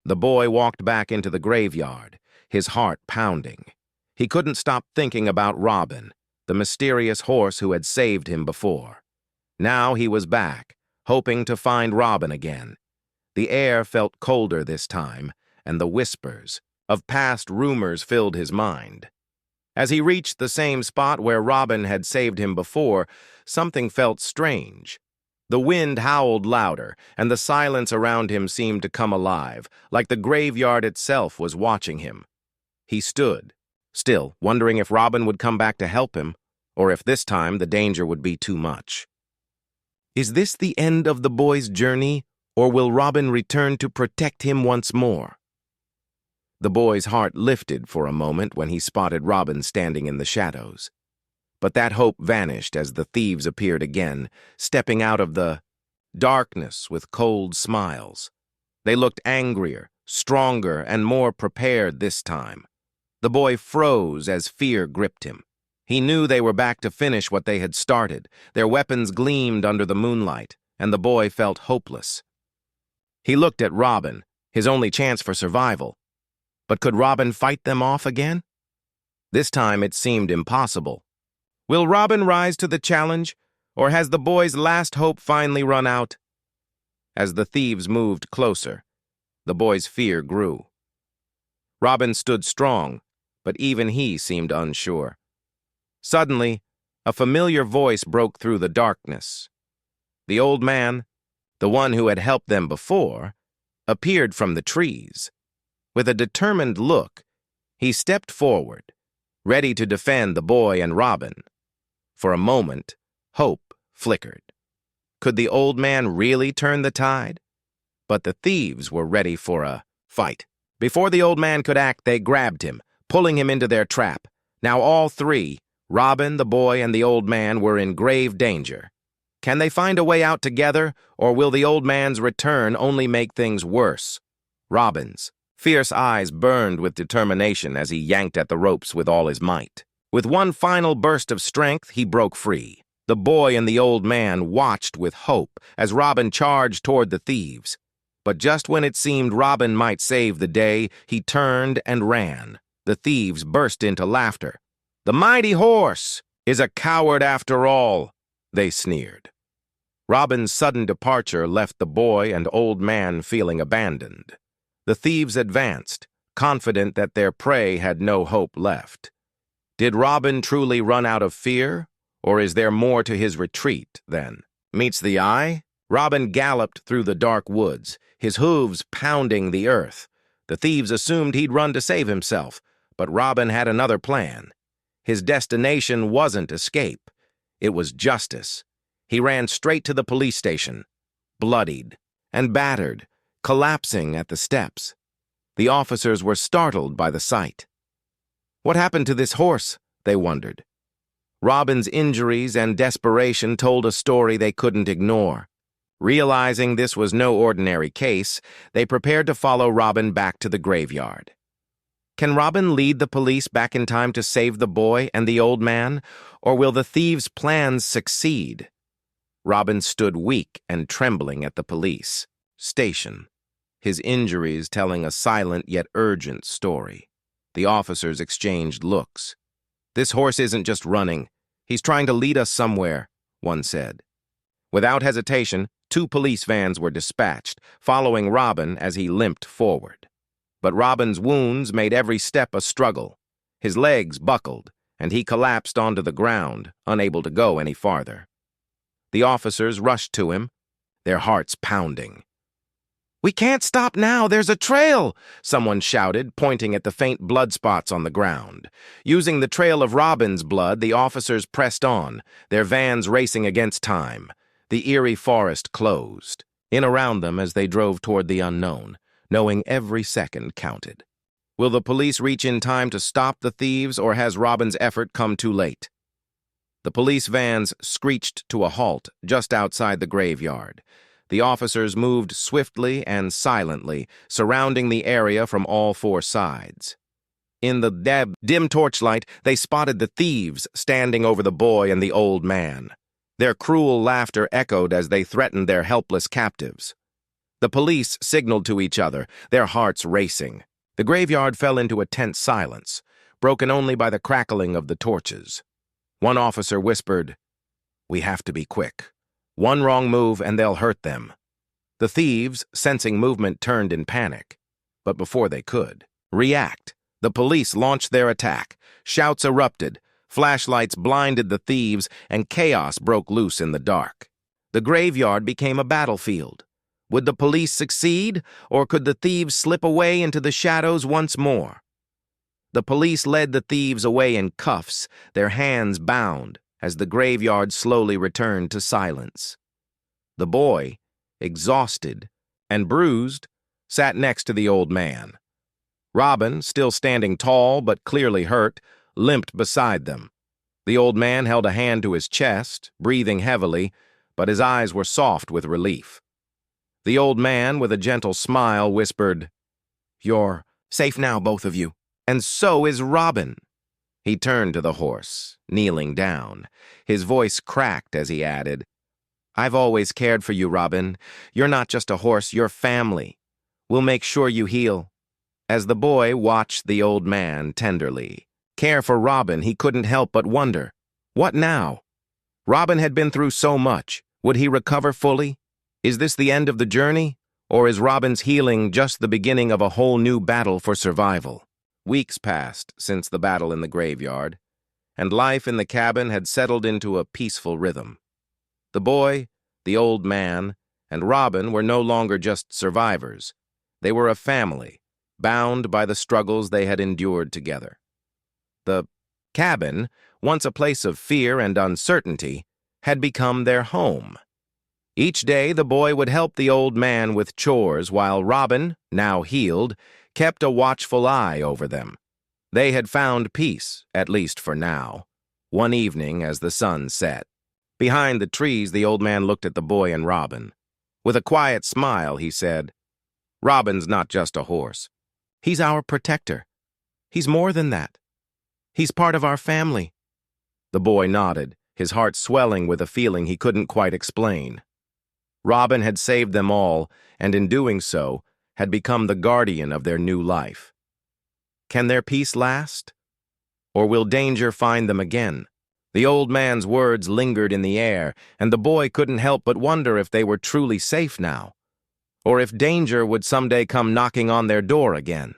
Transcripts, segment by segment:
The boy walked back into the graveyard, his heart pounding. He couldn't stop thinking about Robbin, the mysterious horse who had saved him before. Now he was back, hoping to find Robbin again. The air felt colder this time, and the whispers of past rumors filled his mind. As he reached the same spot where Robbin had saved him before, something felt strange. The wind howled louder, and the silence around him seemed to come alive, like the graveyard itself was watching him. He stood, still, wondering if Robbin would come back to help him, or if this time the danger would be too much. Is this the end of the boy's journey, or will Robbin return to protect him once more? The boy's heart lifted for a moment when he spotted Robbin standing in the shadows. But that hope vanished as the thieves appeared again, stepping out of the darkness with cold smiles. They looked angrier, stronger, and more prepared this time. The boy froze as fear gripped him. He knew they were back to finish what they had started. Their weapons gleamed under the moonlight, and the boy felt hopeless. He looked at Robbin, his only chance for survival. But could Robbin fight them off again? This time it seemed impossible. Will Robbin rise to the challenge, or has the boy's last hope finally run out? As the thieves moved closer, the boy's fear grew. Robbin stood strong, but even he seemed unsure. Suddenly, a familiar voice broke through the darkness. The old man, the one who had helped them before, appeared from the trees. With a determined look, he stepped forward, ready to defend the boy and Robbin. For a moment, hope flickered. Could the old man really turn the tide? But the thieves were ready for a fight. Before the old man could act, they grabbed him, pulling him into their trap. Now all three, Robbin, the boy, and the old man, were in grave danger. Can they find a way out together, or will the old man's return only make things worse? Robbin's fierce eyes burned with determination as he yanked at the ropes with all his might. With one final burst of strength, he broke free. The boy and the old man watched with hope as Robbin charged toward the thieves. But just when it seemed Robbin might save the day, he turned and ran. The thieves burst into laughter. "The mighty horse is a coward after all," they sneered. Robbin's sudden departure left the boy and old man feeling abandoned. The thieves advanced, confident that their prey had no hope left. Did Robbin truly run out of fear, or is there more to his retreat, then? Meets the eye? Robbin galloped through the dark woods, his hooves pounding the earth. The thieves assumed he'd run to save himself, but Robbin had another plan. His destination wasn't escape. It was justice. He ran straight to the police station, bloodied and battered, collapsing at the steps. The officers were startled by the sight. What happened to this horse, they wondered. Robbin's injuries and desperation told a story they couldn't ignore. Realizing this was no ordinary case, they prepared to follow Robbin back to the graveyard. Can Robbin lead the police back in time to save the boy and the old man, or will the thieves' plans succeed? Robbin stood weak and trembling at the police station, his injuries telling a silent yet urgent story. The officers exchanged looks. "This horse isn't just running. He's trying to lead us somewhere," one said. Without hesitation, 2 police vans were dispatched, following Robbin as he limped forward. But Robbin's wounds made every step a struggle. His legs buckled, and he collapsed onto the ground, unable to go any farther. The officers rushed to him, their hearts pounding. "We can't stop now, there's a trail!" someone shouted, pointing at the faint blood spots on the ground. Using the trail of Robbin's blood, the officers pressed on, their vans racing against time. The eerie forest closed in around them as they drove toward the unknown, knowing every second counted. Will the police reach in time to stop the thieves, or has Robbin's effort come too late? The police vans screeched to a halt just outside the graveyard. The officers moved swiftly and silently, surrounding the area from all 4 sides. In the dim torchlight, they spotted the thieves standing over the boy and the old man. Their cruel laughter echoed as they threatened their helpless captives. The police signaled to each other, their hearts racing. The graveyard fell into a tense silence, broken only by the crackling of the torches. One officer whispered, "We have to be quick. One wrong move and they'll hurt them." The thieves, sensing movement, turned in panic. But before they could react, the police launched their attack. Shouts erupted, flashlights blinded the thieves, and chaos broke loose in the dark. The graveyard became a battlefield. Would the police succeed, or could the thieves slip away into the shadows once more? The police led the thieves away in cuffs, their hands bound, as the graveyard slowly returned to silence. The boy, exhausted and bruised, sat next to the old man. Robbin, still standing tall but clearly hurt, limped beside them. The old man held a hand to his chest, breathing heavily, but his eyes were soft with relief. The old man, with a gentle smile, whispered, "You're safe now, both of you. And so is Robbin." He turned to the horse, kneeling down. His voice cracked as he added, "I've always cared for you, Robbin. You're not just a horse, you're family. We'll make sure you heal." As the boy watched the old man tenderly care for Robbin, he couldn't help but wonder, what now? Robbin had been through so much. Would he recover fully? Is this the end of the journey? Or is Robbin's healing just the beginning of a whole new battle for survival? Weeks passed since the battle in the graveyard, and life in the cabin had settled into a peaceful rhythm. The boy, the old man, and Robbin were no longer just survivors. They were a family, bound by the struggles they had endured together. The cabin, once a place of fear and uncertainty, had become their home. Each day the boy would help the old man with chores while Robbin, now healed, kept a watchful eye over them. They had found peace, at least for now. One evening as the sun set, behind the trees the old man looked at the boy and Robbin. With a quiet smile he said, "Robbin's not just a horse. He's our protector. He's more than that. He's part of our family." The boy nodded, his heart swelling with a feeling he couldn't quite explain. Robbin had saved them all, and in doing so, had become the guardian of their new life. Can their peace last? Or will danger find them again? The old man's words lingered in the air, and the boy couldn't help but wonder if they were truly safe now, or if danger would someday come knocking on their door again.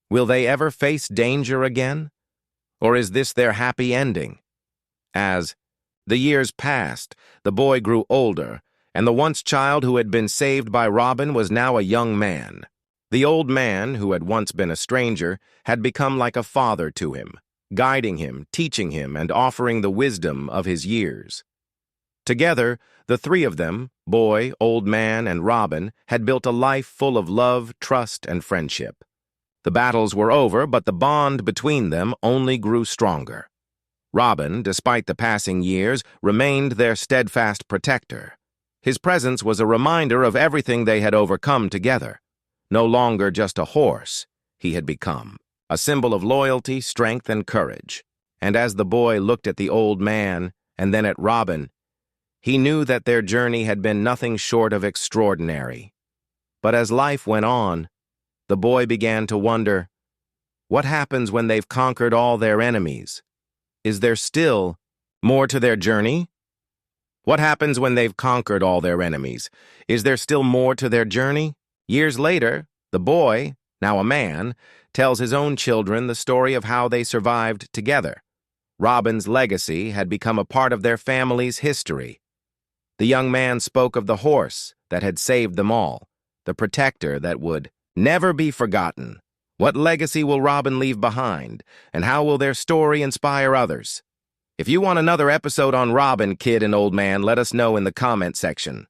Will they ever face danger again? Or is this their happy ending? As the years passed, the boy grew older, and the once child who had been saved by Robbin was now a young man. The old man, who had once been a stranger, had become like a father to him, guiding him, teaching him, and offering the wisdom of his years. Together, the three of them, boy, old man, and Robbin, had built a life full of love, trust, and friendship. The battles were over, but the bond between them only grew stronger. Robbin, despite the passing years, remained their steadfast protector. His presence was a reminder of everything they had overcome together. No longer just a horse, he had become a symbol of loyalty, strength, and courage. And as the boy looked at the old man and then at Robbin, he knew that their journey had been nothing short of extraordinary. But as life went on, the boy began to wonder, what happens when they've conquered all their enemies? Is there still more to their journey? What happens when they've conquered all their enemies? Is there still more to their journey? Years later, the boy, now a man, tells his own children the story of how they survived together. Robbin's legacy had become a part of their family's history. The young man spoke of the horse that had saved them all, the protector that would never be forgotten. What legacy will Robbin leave behind, and how will their story inspire others? If you want another episode on Robbin, kid and old man, let us know in the comment section.